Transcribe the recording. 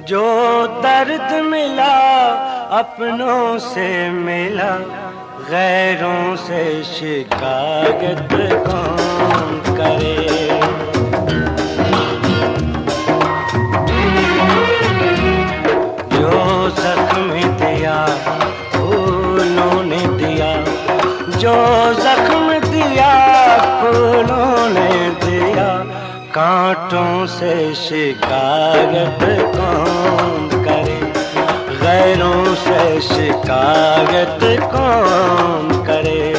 जो दर्द मिला अपनों से मिला, गैरों से शिकायत कौन करे। जो जख्म दिया फूलों ने दिया, जो जख्म दिया फूलों ने दिया, कांटों से शिकायत कौन करे। गैरों से शिकायत कौन करे।